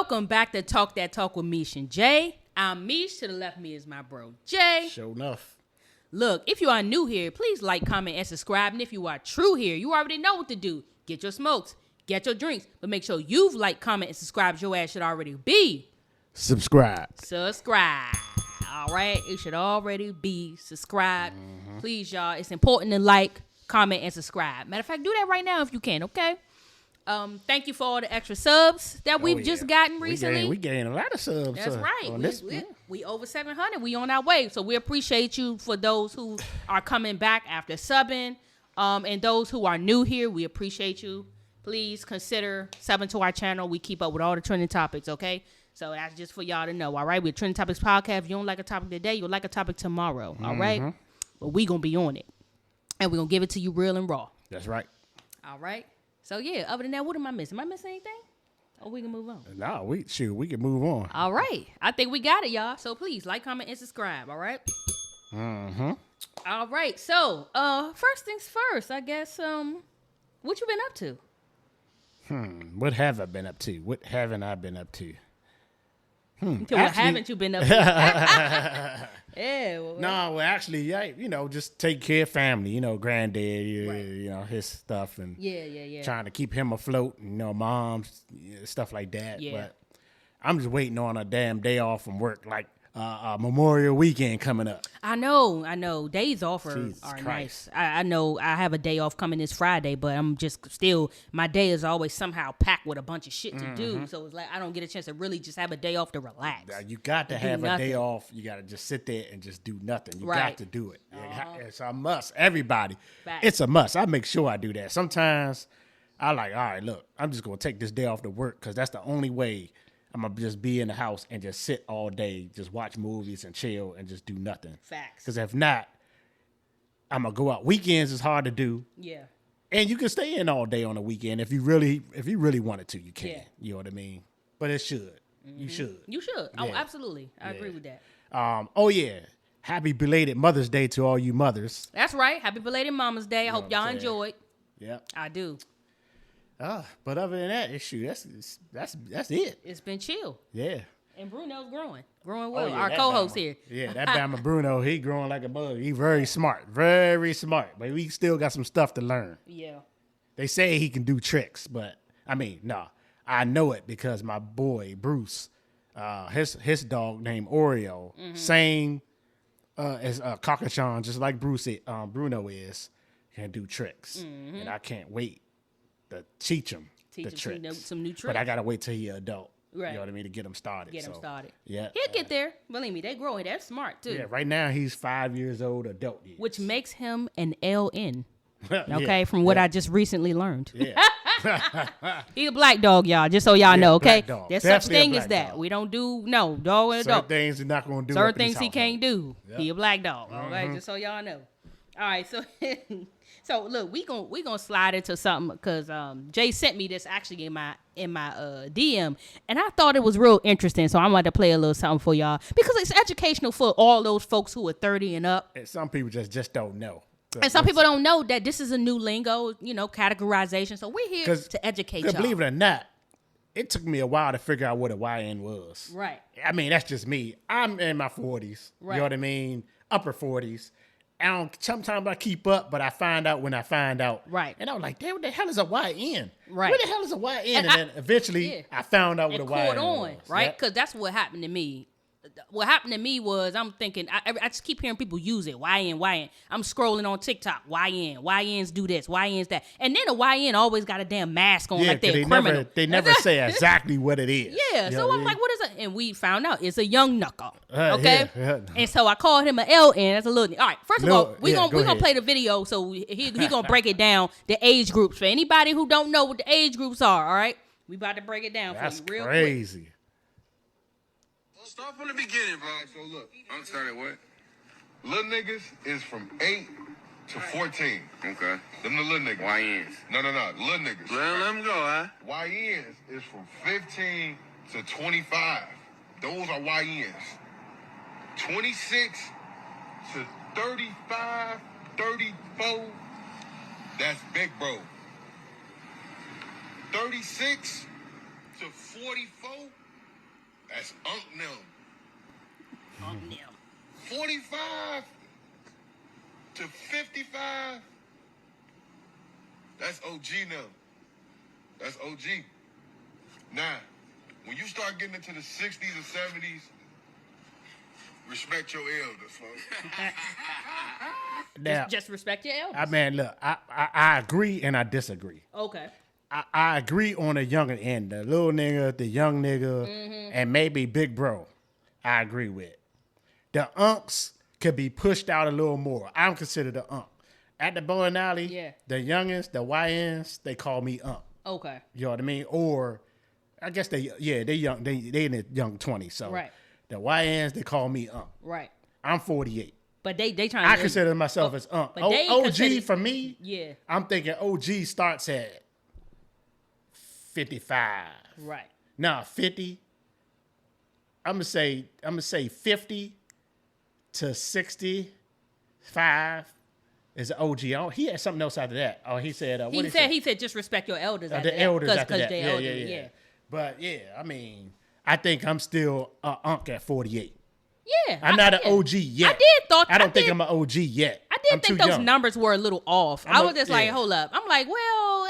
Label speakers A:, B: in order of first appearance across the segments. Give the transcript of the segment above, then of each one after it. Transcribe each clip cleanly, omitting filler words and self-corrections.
A: Welcome back to Talk That Talk with Meesh and Jay. I'm Meesh. To the left of me is my bro, Jay.
B: Sure enough.
A: Look, if you are new here, please like, comment, and subscribe. And if you are true here, you already know what to do. Get your smokes, get your drinks, but make sure you've liked, comment, and subscribed. Your ass should already be
B: subscribed.
A: All right, it should already be subscribed. Please, y'all. It's important to like, comment, and subscribe. Matter of fact, do that right now if you can. Okay. Thank you for all the extra subs that we've just gotten recently.
B: We gained a lot of subs.
A: That's right. We over 700. We on our way. So we appreciate you for those who are coming back after subbing. And those who are new here, we appreciate you. Please consider subbing to our channel. We keep up with all the trending topics, okay? So that's just for y'all to know, all right? We're Trending Topics Podcast. If you don't like a topic today, you'll like a topic tomorrow, all right? But we going to be on it. And we're going to give it to you real and raw.
B: That's right.
A: All right? So, yeah, other than that, what am I missing? Am I missing anything? Or we can move on?
B: No, we can move on.
A: All right. I think we got it, y'all. So, please, like, comment, and subscribe, all right? All right. So, first things first, I guess, what you been up to?
B: What have I been up to? What haven't I been up to?
A: Okay, what haven't you been up to? Yeah.
B: Well, actually, yeah, just take care of family, granddad,
A: Right.
B: His stuff and
A: Yeah.
B: trying to keep him afloat, mom's stuff like that.
A: Yeah.
B: But I'm just waiting on a damn day off from work, like Memorial Weekend coming up.
A: I know. Days off are
B: Christ.
A: nice. I know I have a day off coming this Friday, but I'm just still, my day is always somehow packed with a bunch of shit to do. So it's like I don't get a chance to really just have a day off to relax.
B: You got to have a day off. You got to just sit there and just do nothing. You got to do it. It's a must. Everybody.
A: Facts.
B: It's a must. I make sure I do that. Sometimes I all right, look, I'm just going to take this day off to work because that's the only way I'm going to just be in the house and just sit all day, just watch movies and chill and just do nothing.
A: Facts.
B: Because if not, I'm going to go out. Weekends is hard to do.
A: Yeah.
B: And you can stay in all day on the weekend if you really wanted to, you can.
A: Yeah.
B: You know what I mean? But it should. You should.
A: You should.
B: Yeah.
A: Oh, absolutely. I agree with that.
B: Happy belated Mother's Day to all you mothers.
A: That's right. Happy belated Mama's Day. I hope y'all enjoyed.
B: Yep.
A: I do.
B: But other than that, that's it.
A: It's been chill.
B: Yeah.
A: And Bruno's growing well.
B: Yeah,
A: Our
B: that
A: co-host
B: Bama.
A: here.
B: Yeah, that Bama Bruno, he growing like a bug. He very smart, but we still got some stuff to learn.
A: Yeah.
B: They say he can do tricks, but I mean, no, I know it because my boy Bruce, his dog named Oreo, same as Cockachon, just like Bruno is, can do tricks, and I can't wait to teach him the tricks.
A: Some new tricks.
B: But I gotta wait till he an adult.
A: Right.
B: You know what I mean, to get him started. Yeah.
A: He'll get there. Believe me, they growing. They're smart too.
B: Yeah, right now he's 5 years old, adult years.
A: Which makes him an LN. Okay, from what I just recently learned.
B: Yeah.
A: He's a black dog, y'all, just so y'all know, okay?
B: There's
A: such thing as that. Dog. We don't do, dog and
B: certain
A: dog.
B: things he's not going to do.
A: Certain things he can't do.
B: Yep.
A: He a black dog, okay? Just so y'all know. All right, so so look, we gonna slide into something because Jay sent me this actually in my DM, and I thought it was real interesting. So I'm about to play a little something for y'all because it's educational for all those folks who are 30 and up.
B: And some people just don't know.
A: And some people don't know that this is a new lingo, categorization. So we're here to educate y'all.
B: Believe it or not, it took me a while to figure out what a YN was.
A: Right.
B: I mean, that's just me. I'm in my 40s.
A: Right.
B: You know what I mean? Upper 40s. Sometimes I keep up, but I find out when I find out.
A: Right.
B: And I was like, damn, what the hell is a YN?
A: Right.
B: What the hell is a YN? And then eventually I found out what a YN was.
A: Right? Because that's what happened to me. What happened to me was I'm thinking, I just keep hearing people use it, YN. I'm scrolling on TikTok, YNs do this, YNs that. And then a YN always got a damn mask on like they're a criminal.
B: They never say exactly what it is.
A: Yeah, so I'm like, what is it? And we found out it's a young knuckle, okay?
B: Yeah.
A: And so I called him an LN. That's a little. All right, first of all, we gonna play the video, so he gonna break it down, the age groups. For anybody who don't know what the age groups are, all right? We about to break it down for you real
B: crazy.
A: quick.
C: Start from the beginning, bro. So look, I'm starting what? Little niggas is from 8 to 14. Okay. Them the little niggas. YNs. No. Little niggas. Let them go, huh? YNs is from 15 to 25. Those are YNs. 26 to 35, 34, that's big bro. 36 to 44, That's Unc them.
A: Unc them.
C: 45 to 55. That's OG now. That's OG. Now, when you start getting into the 60s and 70s, respect your elders, folks.
B: Now,
A: Just respect your elders.
B: I mean, look, I agree and I disagree.
A: Okay.
B: I agree on the younger end, the little nigga, the young nigga, and maybe big bro. I agree with. The unks could be pushed out a little more. I'm considered the unk. At the bowling alley, the youngins, the YNs, they call me unk.
A: Okay.
B: You know what I mean? Or I guess they young. They in the young 20s. So
A: Right.
B: the YNs, they call me unk.
A: Right.
B: I'm 48.
A: But they trying
B: I
A: to
B: consider myself as unk.
A: but they
B: OG
A: consider-
B: for me,
A: Yeah.
B: I'm thinking OG starts at 55.
A: Right.
B: Nah, 50. I'm gonna say 50 to 65 is an OG. Oh, he had something else after that. Oh, he said what
A: He said just respect your elders. After
B: the elders
A: that,
B: after that.
A: they elderly.
B: Yeah. But yeah, I mean, I think I'm still an unk at 48.
A: Yeah.
B: I'm not an OG yet. I don't think I'm an OG yet.
A: I did
B: I'm
A: think
B: too
A: those
B: young.
A: numbers were a little off. I was just like,
B: yeah.
A: hold up. I'm like, well,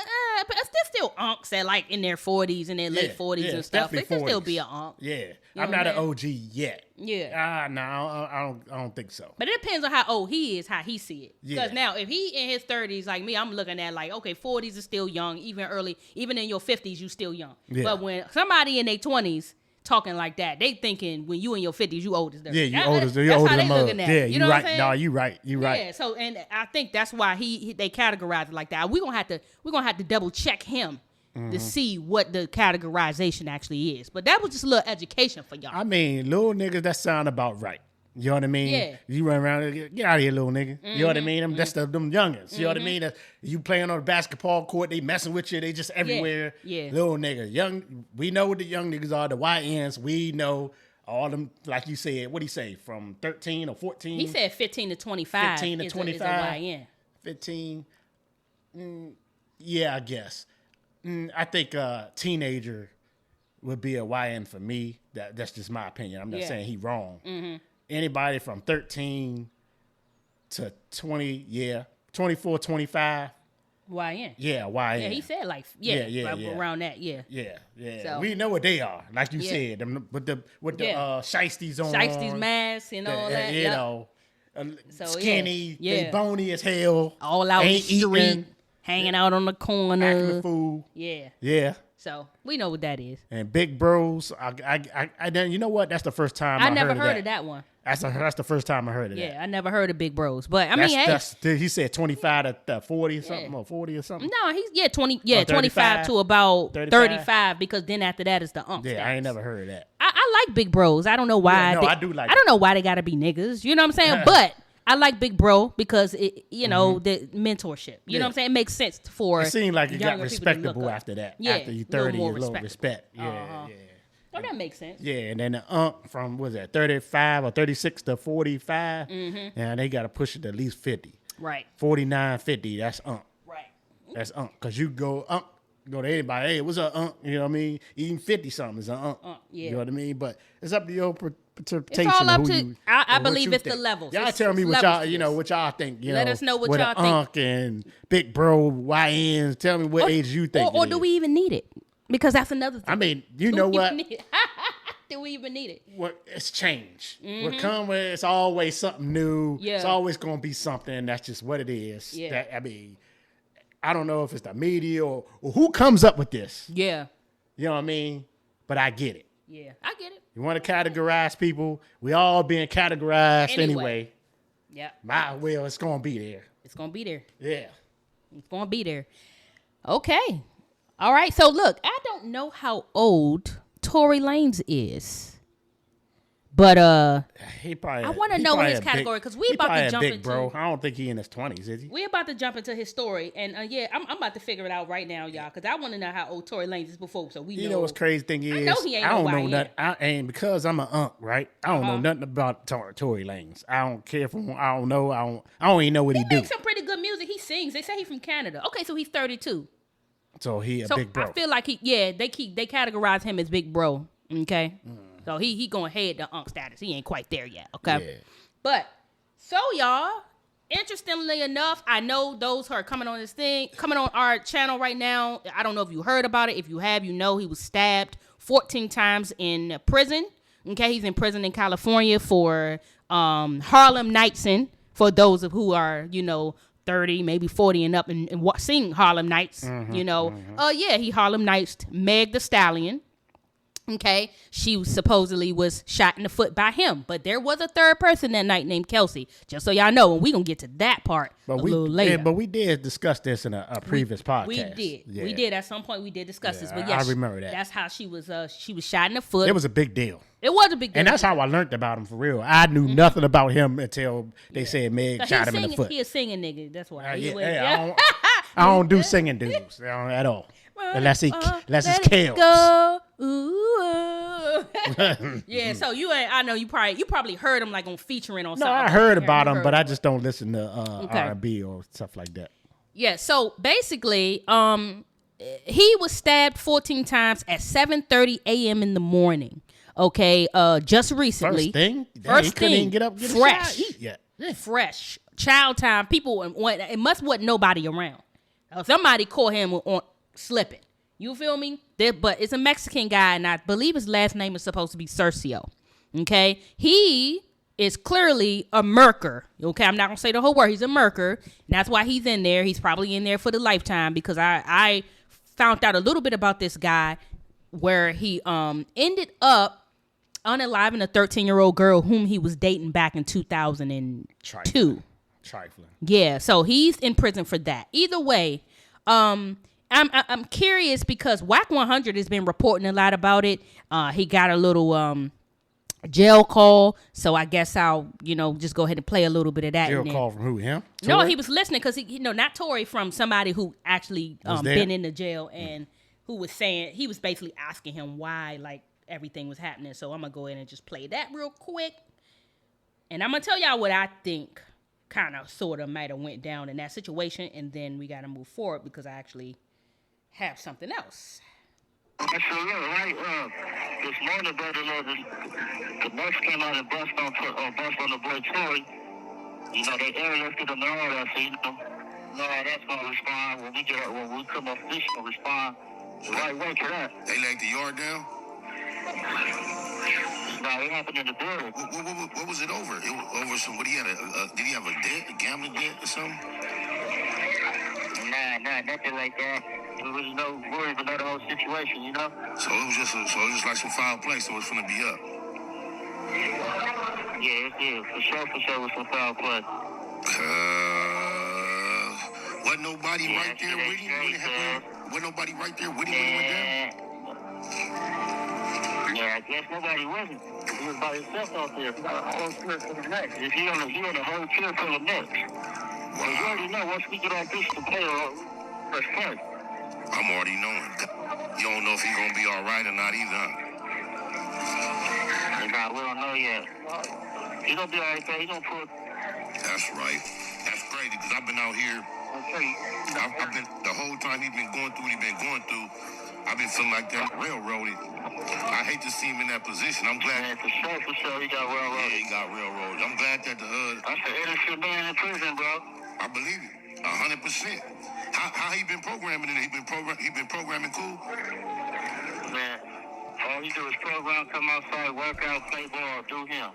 A: but there's still unks at like in their 40s and their late 40s and
B: it's
A: stuff. They
B: definitely
A: can still
B: 40s.
A: be an unk.
B: Yeah,
A: know
B: I'm
A: what
B: not
A: I'm
B: an OG yet.
A: Yeah.
B: No, I don't think so.
A: But it depends on how old he is, how he see it. Because
B: Yeah.
A: now, if he in his 30s like me, I'm looking at like, okay, 40s is still young, even early, even in your 50s, you still young.
B: Yeah.
A: But when somebody in their 20s talking like that, they thinking when you in your 50s, you old as dirt.
B: Yeah, you
A: That-
B: older. You're
A: that's
B: older
A: how
B: than
A: they
B: mother.
A: looking at
B: Yeah,
A: it.
B: you
A: know what I'm
B: right.
A: saying?
B: No, you right. You right.
A: Yeah, so and I think that's why they categorize it like that. We're gonna have to double check him
B: Mm-hmm.
A: to see what the categorization actually is. But that was just a little education for y'all.
B: I mean, little niggas, that sound about right. You know what I mean?
A: Yeah. Mm-hmm.
B: You run around, get out of here, little nigga. You know what I mean? That's them youngins. You know what I mean? You playing on the basketball court, they messing with you, they just everywhere.
A: Yeah.
B: Little nigga. Young, we know what the young niggas are, the YNs. We know all them, like you said, what'd he say, from 13 or 14?
A: He said 15 to 25
B: 15 to
A: is
B: 25.
A: a YN.
B: 15. Yeah, I guess. I think teenager would be a YN for me. That's just my opinion. I'm not
A: Yeah.
B: saying he wrong. Anybody from 13 to 20, 24, 25.
A: YN.
B: Yeah, YN.
A: Yeah, he said like around that. Yeah.
B: Yeah.
A: So-
B: We know what they are, like you
A: Yeah.
B: said, them with the
A: Yeah.
B: shiesties on.
A: Shiesties masks and all that.
B: You
A: Yep.
B: know,
A: So,
B: skinny,
A: yeah.
B: they bony as hell.
A: All out
B: ain't
A: the street,
B: eating,
A: hanging out on the
B: acting
A: corner.
B: a fool.
A: Yeah.
B: Yeah.
A: So we know what that is.
B: And big bros, I then you know what? That's the first time
A: I
B: I
A: never
B: heard
A: of that one.
B: That's the first time I heard of that.
A: Yeah, I never heard of Big Bros. But I mean,
B: That's,
A: hey.
B: he said 25 to 40 or something, or 40 or something.
A: No, he's 20
B: Oh,
A: 25 to about 35 because then after that is the ump
B: Yeah,
A: status.
B: I ain't never heard of that.
A: I like Big Bros. I don't know why.
B: Yeah, no, I do like
A: I don't know why they gotta be niggas. You know what I'm saying? But I like Big Bro because it, the mentorship. You know what I'm saying? It makes sense for.
B: It seemed like it got
A: younger people to look
B: respectable
A: up.
B: after that.
A: Yeah,
B: After you
A: a little
B: 30,
A: more
B: a little
A: respectable.
B: respect. Yeah.
A: Oh, that makes sense.
B: Yeah, and then the from, was that 35 or 36 to 45? And they got to push it to at least 50.
A: Right.
B: 49, 50, that's
A: Right.
B: That's Because you go to anybody, hey, what's up, you know what I mean? Eating 50 something is an
A: yeah.
B: You know what I mean? But it's up to your interpretation.
A: It's all up
B: of who
A: to.
B: you,
A: I
B: or what
A: believe
B: you
A: it's
B: think.
A: the levels.
B: Y'all
A: It's
B: tell me what
A: levels
B: y'all,
A: to
B: you know,
A: this.
B: what y'all think.
A: Let us know what
B: with
A: y'all
B: a
A: think.
B: and big bro, YNs. Tell me what age you think.
A: Or
B: it
A: do
B: is.
A: we even need it? Because that's another thing.
B: I mean, you
A: Do
B: know
A: we
B: what?
A: even need it? Do we even need it?
B: What it's changed. What come with it's always something new.
A: Yeah.
B: It's always gonna be something. That's just what it is.
A: Yeah.
B: That, I mean, I don't know if it's the media or who comes up with this.
A: Yeah.
B: You know what I mean? But I get it.
A: Yeah. I get it.
B: You want to categorize people? We all being categorized anyway.
A: Yeah.
B: It's gonna be there.
A: It's gonna be there.
B: Yeah.
A: It's gonna be there. Okay. All right. So look, I don't know how old Torey Lanez is, but
B: He probably.
A: I wanna
B: he
A: know
B: probably
A: his
B: a
A: category, 'cause we
B: he
A: about to
B: probably a
A: jump
B: big
A: into-
B: bro. I don't think he in his 20s, is he?
A: we're about to jump into his story, and I'm about to figure it out right now, y'all, because I want to know how old Torey Lanez is before, so we
B: You know what's crazy thing is,
A: know he ain't
B: I don't
A: no
B: know
A: YN.
B: nothing. And because I'm an unk, right? I don't know nothing about Torey Lanez. I don't care for him. I don't know. I don't even know what he do.
A: makes some pretty good music. He sings. They say he's from Canada. Okay, so he's 32.
B: So he a
A: So
B: big bro.
A: I feel like they categorize him as big bro. Okay, So he going head to Unc status. He ain't quite there yet, okay?
B: Yeah.
A: But, so y'all, interestingly enough, I know those who are coming on our channel right now, I don't know if you heard about it. If you have, you know he was stabbed 14 times in prison. Okay, he's in prison in California for Harlem Nightsing, for those of who are, 30, maybe 40 and up and sing Harlem Nights, yeah, he Harlem Nights Meg the Stallion. Okay, she supposedly was shot in the foot by him, but there was a third person that night named Kelsey. Just so y'all know, and we gonna get to that part little later.
B: Yeah, but we did discuss this in a previous podcast.
A: We did at some point. We did discuss this, but yes,
B: I remember that.
A: That's how she was shot in the foot.
B: It was a big deal.
A: It was a big deal,
B: and that's how I learned about him for real. I knew nothing about him until they said Meg shot him in the foot.
A: He a singing nigga. That's why.
B: I don't do singing dudes at all. Unless it's Kels.
A: Go. Ooh. Yeah, so I know you probably heard him like on featuring on something.
B: No, I heard about him, but I just don't listen to R&B or stuff like that. Yeah,
A: so basically, he was stabbed 14 times at 7:30 a.m. in the morning. Okay, just recently.
B: First thing, couldn't even get up, get
A: fresh,
B: a shot, eat yet. Yeah.
A: Fresh, child time. People, it wasn't nobody around. Somebody caught him on slipping. You feel me? But it's a Mexican guy, and I believe his last name is supposed to be Cercio. Okay, he is clearly a murker. Okay, I'm not gonna say the whole word. He's a murker, and that's why he's in there. He's probably in there for the lifetime because I found out a little bit about this guy where he ended up unaliving a 13-year-old girl whom he was dating back in 2002.
B: Trifling.
A: Yeah, so he's in prison for that. Either way, I'm curious because Whack 100 has been reporting a lot about it. He got a little jail call, so I guess I'll just go ahead and play a little bit of that.
B: Jail call from who? Him?
A: No, he was listening because not Torey, from somebody who actually been in the jail and who was saying he was basically asking him why everything was happening. So I'm gonna go ahead and just play that real quick, and I'm gonna tell y'all what I think kind of sort of might have went down in that situation, and then we got to move forward because I actually have something else.
D: So right, this morning, brother, the nurse came out and bust on the boy Torey. They airlifted him and all that, so no, that's gonna respond when we come up. This gonna respond the right way to that.
C: They laid the yard down.
D: No, it happened in the building.
C: What was it over? It was over some. What he had? Did he have a debt, a gambling debt, or something?
D: Nah, nothing like that. There was no worries about the whole situation,
C: So it was just like some foul play. So it's gonna be up.
D: Yeah, it is. For sure was some foul play.
C: Wasn't nobody right there with him when it happened? Wasn't nobody right there with him when it went down? Yeah, I guess nobody wasn't. He was by himself out there. Whole trip for the next. He on a whole trip for the next. Wow. You already know once we get on this to play first play. I'm already knowing. You don't know if he's gonna be all right or not either.
D: Nah, we don't know yet. He's gonna be all right though. He's gonna pull.
C: That's right. That's crazy because I've been out here. I've been the whole time he's been going through what he's been going through. I've been feeling like that railroaded. I hate to see him in that position. I'm glad.
D: Man, for sure, he got railroaded.
C: Yeah, he got railroaded. I'm glad that the
D: That's an innocent man in prison, bro.
C: I believe it, 100%. How he been programming it? He been programming cool.
D: Man, all he do is program, come outside, work out, play ball, do him.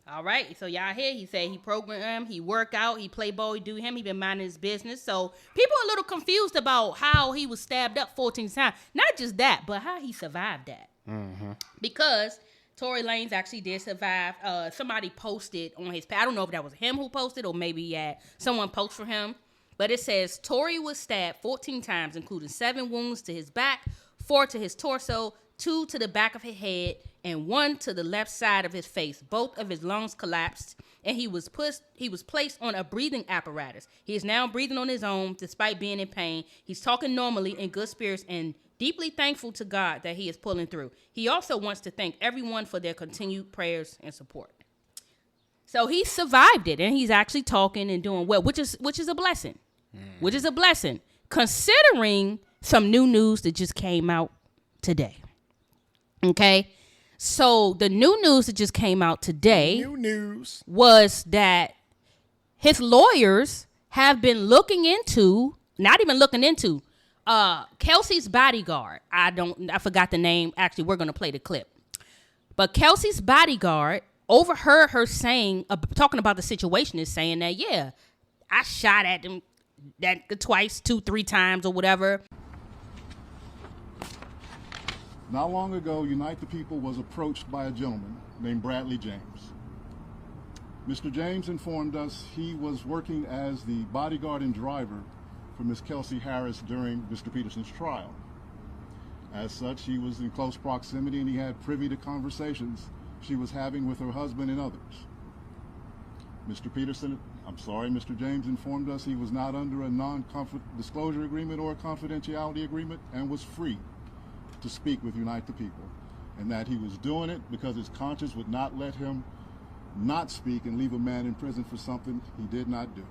A: All right, so y'all hear he said he program, he work out, he play ball, he do him, he been minding his business. So people are a little confused about how he was stabbed up 14 times. Not just that, but how he survived that. Mm-hmm. Because Torey Lanez actually did survive. Somebody posted on his page. I don't know if that was him who posted or maybe someone posted for him. But it says Torey was stabbed 14 times, including 7 wounds to his back, 4 to his torso, 2 to the back of his head, and 1 to the left side of his face. Both of his lungs collapsed, and he was placed on a breathing apparatus. He is now breathing on his own despite being in pain. He's talking normally, in good spirits, and deeply thankful to God that he is pulling through. He also wants to thank everyone for their continued prayers and support. So he survived it, and he's actually talking and doing well, which is a blessing. Which is a blessing, considering some new news that just came out today. Okay, So the new news that just came out today
B: New news.
A: was that his lawyers have been Kelsey's bodyguard. I forgot the name. Actually, we're going to play the clip. But Kelsey's bodyguard overheard her saying, talking about the situation, is saying that, yeah, I shot at him twice, 2-3 times or whatever.
E: Not long ago, Unite the People was approached by a gentleman named Bradley James. Mr. James informed us he was working as the bodyguard and driver for Miss Kelsey Harris during Mr. Peterson's trial. As such, he was in close proximity and he had privy to conversations she was having with her husband and others. Mr. James informed us he was not under a non-disclosure agreement or a confidentiality agreement and was free to speak with Unite the People, and that he was doing it because his conscience would not let him not speak and leave a man in prison for something he did not do.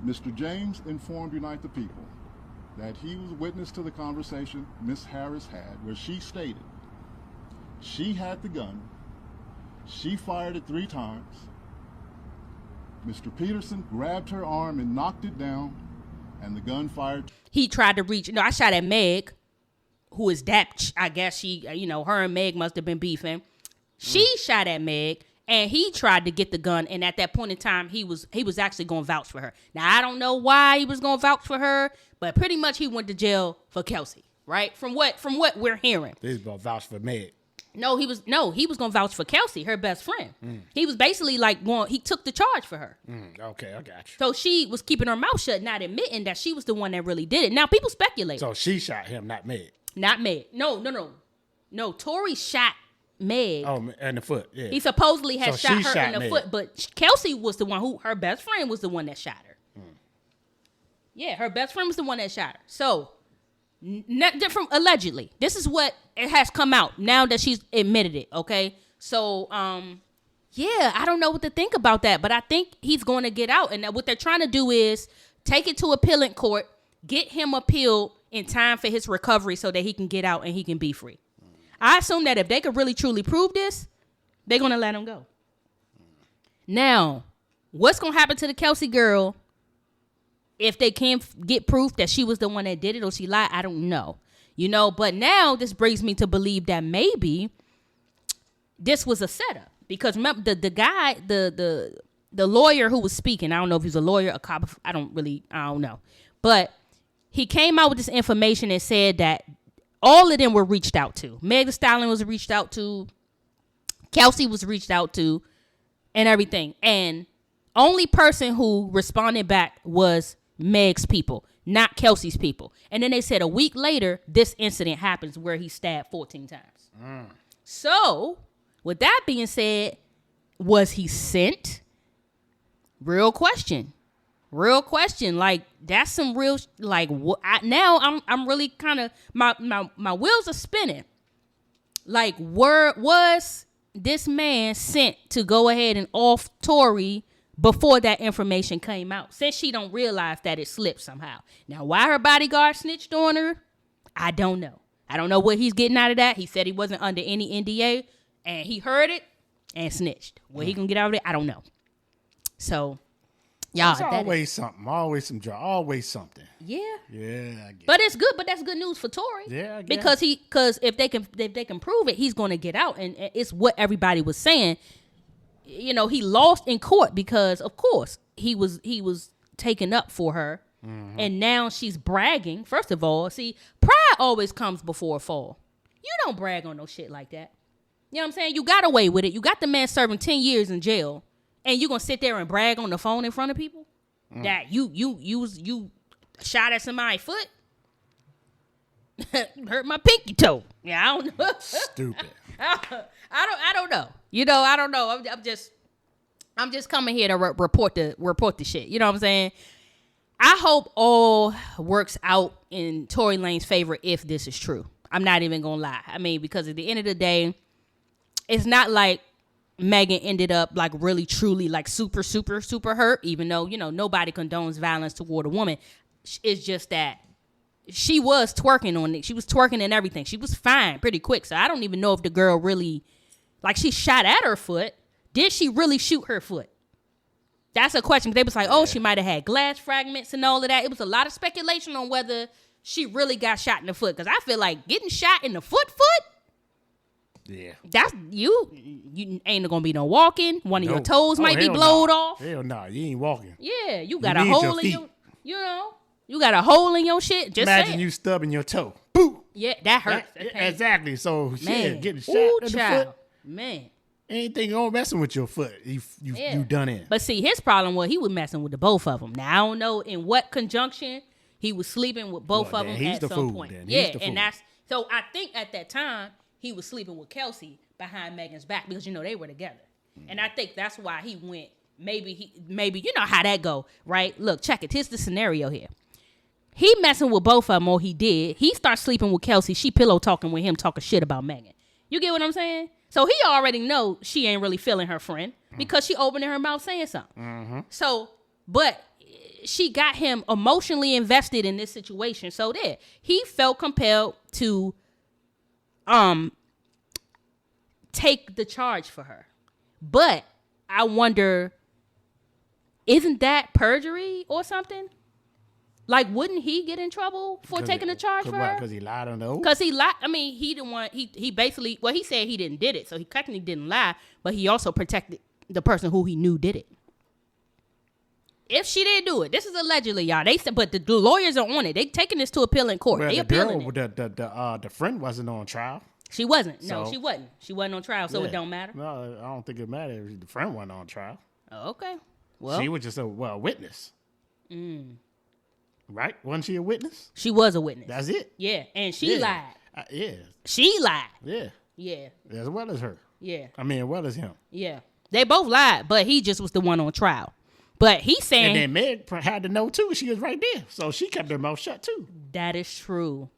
E: Mr. James informed Unite the People that he was witness to the conversation Miss Harris had where she stated she had the gun, she fired it 3 times, Mr. Peterson grabbed her arm and knocked it down, and the gun fired.
A: He tried to reach, I shot at Meg, who is that, I guess she, her and Meg must have been beefing. She shot at Meg, and he tried to get the gun, and at that point in time, he was actually going to vouch for her. Now, I don't know why he was going to vouch for her, but pretty much he went to jail for Kelsey, right? From what we're hearing.
B: He's going to vouch for Meg.
A: No, he was going to vouch for Kelsey, her best friend. He was basically he took the charge for her.
B: Okay, I got you.
A: So she was keeping her mouth shut, not admitting that she was the one that really did it. Now, people speculate.
B: So she shot him, not Meg.
A: Not Meg. No, Torey shot Meg.
B: Oh, in the foot, yeah.
A: He supposedly had shot her in the
B: Meg.
A: foot, but Kelsey was the one her best friend was the one that shot her. Yeah, her best friend was the one that shot her. So, not different, allegedly. This is what it has come out now that she's admitted it, okay? So, yeah, I don't know what to think about that, but I think he's going to get out. And what they're trying to do is take it to appellate court, get him appealed in time for his recovery so that he can get out and he can be free. I assume that if they could really truly prove this, they're going to let him go. Now, what's going to happen to the Kelsey girl if they can't get proof that she was the one that did it or she lied? I don't know. But now this brings me to believe that maybe this was a setup. Because remember, the guy, the lawyer who was speaking, I don't know if he's a lawyer, a cop, I don't know. But he came out with this information and said that all of them were reached out to. Meg Thee Stallion was reached out to. Kelsey was reached out to and everything. And only person who responded back was Meg's people, not Kelsey's people. And then they said a week later, this incident happens where he stabbed 14 times. So, with that being said, was he sent? Real question. Like, that's some real, now I'm really kind of, my wheels are spinning. Like, was this man sent to go ahead and off Torey before that information came out? Since she don't realize that it slipped somehow. Now, why her bodyguard snitched on her, I don't know. I don't know what he's getting out of that. He said he wasn't under any NDA, and he heard it and snitched. What he gonna get out of it, I don't know. So, y'all,
B: it's always something. Always some drama. Always something.
A: Yeah.
B: Yeah, I guess.
A: But it's good. But that's good news for Torey.
B: Yeah, I guess.
A: Because if they can prove it, he's going to get out, and it's what everybody was saying. He lost in court because, of course, he was taken up for her, and now she's bragging. First of all, see, pride always comes before a fall. You don't brag on no shit like that. You know what I'm saying? You got away with it. You got the man serving 10 years in jail, and you gonna sit there and brag on the phone in front of people that you shot at somebody's foot? Hurt my pinky toe. Yeah, I don't know.
B: Stupid.
A: I don't know. I don't know. I'm just coming here to report the shit. You know what I'm saying? I hope all works out in Tory Lanez's favor if this is true. I'm not even gonna lie. I mean, because at the end of the day, it's not like Megan ended up like really truly like super hurt, even though nobody condones violence toward a woman. It's just that she was twerking on it. She was twerking and everything. She was fine pretty quick. So I don't even know if the girl really, like, she shot at her foot. Did she really shoot her foot? That's a question. They was like, oh, she might have had glass fragments and all of that. It was a lot of speculation on whether she really got shot in the foot. Because I feel like getting shot in the foot.
B: Yeah.
A: That's you ain't gonna be no walking. One of your toes might be blowed off.
B: Hell no, you ain't walking.
A: Yeah, you got a hole in your, you got a hole in your shit. Just
B: imagine you stubbing your toe. Boo.
A: Yeah, that hurts.
B: Exactly. So shit, getting shot in the foot.
A: Man.
B: Anything on messing with your foot, you done in.
A: But see, his problem was he was messing with the both of them. Now I don't know in what conjunction he was sleeping with both of them at some point. And that's so. I think at that time he was sleeping with Kelsey behind Megan's back because they were together, and I think that's why he went. Maybe you know how that go, right? Look, check it. Here's the scenario here. He messing with both of them, or he did. He starts sleeping with Kelsey. She pillow talking with him, talking shit about Megan. You get what I'm saying? So he already know she ain't really feeling her friend because she opening her mouth saying something. Mm-hmm. So, but she got him emotionally invested in this situation. So there, he felt compelled to take the charge for her. But I wonder, isn't that perjury or something? Like, wouldn't he get in trouble for taking the charge for her?
B: Because he lied on the oath?
A: Because he lied. I mean, he didn't want, he basically, well, he said he didn't did it. So he technically didn't lie, but he also protected the person who he knew did it. If she didn't do it, this is allegedly, y'all. They said, but the lawyers are on it. They taking this to appeal in court.
B: Well,
A: they appealing it.
B: The friend wasn't on trial.
A: She wasn't.
B: So,
A: no, she wasn't. She wasn't on trial, so it don't matter.
B: No, I don't think it mattered. The friend wasn't on trial.
A: Oh, okay. Well,
B: she was just a witness. Right? Wasn't she a witness?
A: She was a witness.
B: That's it.
A: Yeah, and she lied.
B: Yeah.
A: She lied.
B: Yeah.
A: Yeah.
B: As well as her.
A: Yeah.
B: I mean, as well as him.
A: Yeah. They both lied, but he just was the one on trial. But he's saying...
B: And then Meg had to know, too. She was right there. So she kept her mouth shut, too.
A: That is true.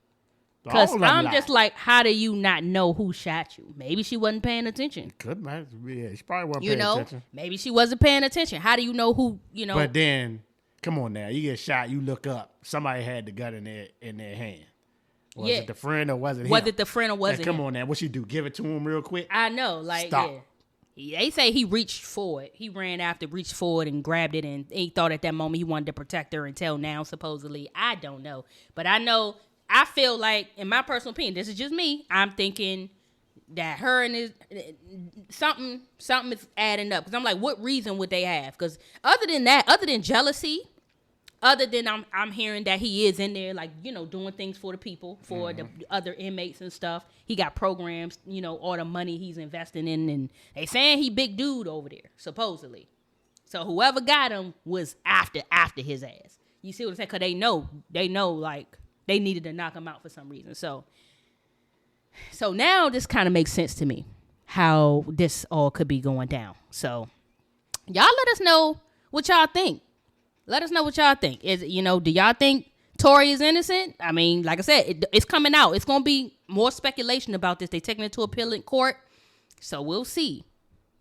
A: Because I'm just like, how do you not know who shot you? Maybe she wasn't paying attention.
B: Could matter. Yeah, she probably wasn't paying attention.
A: Maybe she wasn't paying attention. How do you know who,
B: But then... Come on now, you get shot, you look up, somebody had the gun in their hand. Was it the friend or was it him?
A: Was it the friend or was it
B: Come
A: him?
B: on now, what you do? Give it to him real quick?
A: I know, like,
B: Stop.
A: Yeah. They say he reached forward. He ran after, reached forward and grabbed it, and he thought at that moment he wanted to protect her until now, supposedly. I don't know. But I feel like, in my personal opinion, this is just me, I'm thinking that her and his something is adding up. Because I'm like, what reason would they have? Because other than that, other than jealousy, other than I'm hearing that he is in there, like, doing things for the people, for the other inmates and stuff. He got programs, all the money he's investing in. And they saying he big dude over there, supposedly. So whoever got him was after his ass. You see what I'm saying? Because they know, like, they needed to knock him out for some reason. So now this kind of makes sense to me, how this all could be going down. So y'all let us know what y'all think. Let us know what y'all think. Do y'all think Torey is innocent? I mean, like I said, it's coming out. It's going to be more speculation about this. They taking it to appeal in court. So we'll see.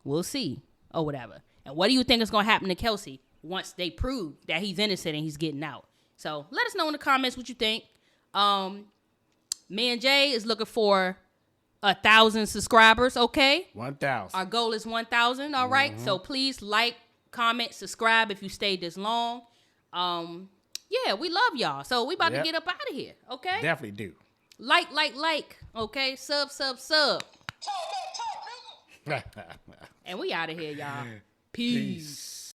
A: We'll see. Or whatever. And what do you think is going to happen to Kelsey once they prove that he's innocent and he's getting out? So let us know in the comments what you think. Me and Jay is looking for 1,000 subscribers, okay?
B: 1,000.
A: Our goal is 1,000, all right? So please like, comment, subscribe if you stayed this long. Yeah, we love y'all. So we about to get up out of here, okay?
B: Definitely do.
A: Like, okay? Sub. And we out of here, y'all. Peace.